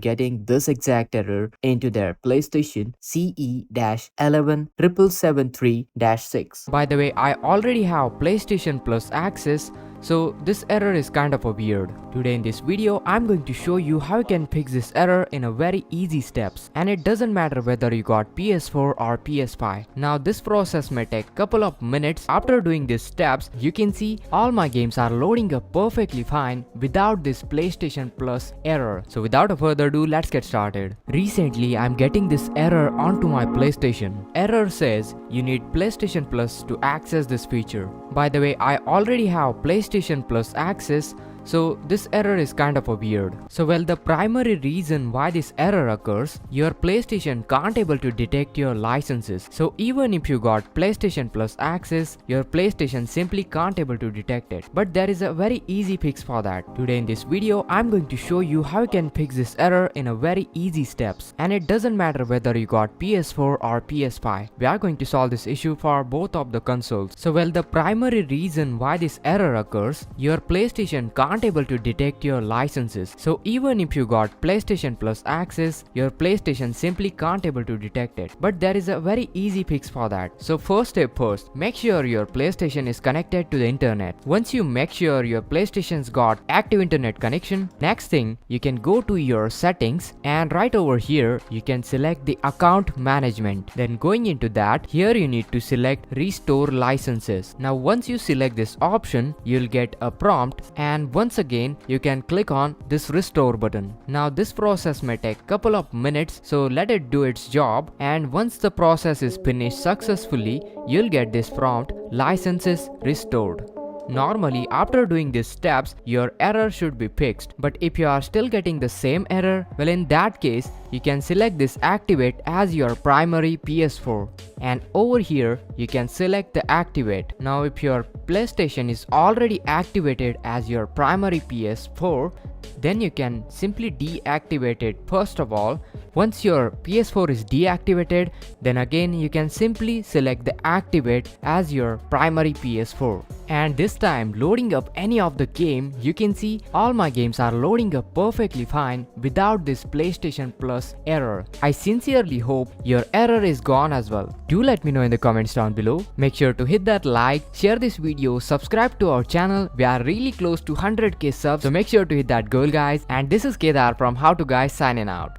getting this exact error into their PlayStation CE-11773-6. By the way, I already have PlayStation Plus access, so this error is kind of a weird. Today in this video, I'm going to show you how you can fix this error in a very easy steps. And it doesn't matter whether you got PS4 or PS5. Now this process may take couple of minutes. After doing these steps, you can see all my games are loading up perfectly fine without this PlayStation Plus error. So without a further ado, let's get started. Recently, I'm getting this error onto my PlayStation. Error says you need PlayStation Plus to access this feature. By the way, I already have PlayStation Plus access, so this error is kind of a weird. So well, the primary reason why this error occurs, your PlayStation can't able to detect your licenses. So even if you got PlayStation Plus access, your PlayStation simply can't able to detect it. But there is a very easy fix for that. Today in this video, I'm going to show you how you can fix this error in a very easy steps. And it doesn't matter whether you got PS4 or PS5. We are going to solve this issue for both of the consoles. So well, the primary reason why this error occurs, your PlayStation can't able to detect your licenses. So even if you got PlayStation Plus access, your PlayStation simply can't able to detect it. But there is a very easy fix for that. So first step first, make sure your PlayStation is connected to the internet. Once you make sure your PlayStation's got active internet connection, next thing you can go to your settings, and right over here you can select the account management. Then going into that, here you need to select restore licenses. Now once you select this option, you'll get a prompt, and once again you can click on this restore button. Now this process may take couple of minutes, so let it do its job, and once the process is finished successfully, you'll get this prompt, licenses restored. Normally, after doing these steps, your error should be fixed. But if you are still getting the same error, well, in that case, you can select this activate as your primary PS4. And over here, you can select the activate. Now, if your PlayStation is already activated as your primary PS4, then you can simply deactivate it first of all. Once your PS4 is deactivated, then again you can simply select the activate as your primary PS4. And this time loading up any of the game, you can see all my games are loading up perfectly fine without this PlayStation Plus error. I sincerely hope your error is gone as well. Do let me know in the comments down below. Make sure to hit that like, share this video, subscribe to our channel. We are really close to 100k subs, so make sure to hit that goal guys. And this is Kedar from How To Guys signing out.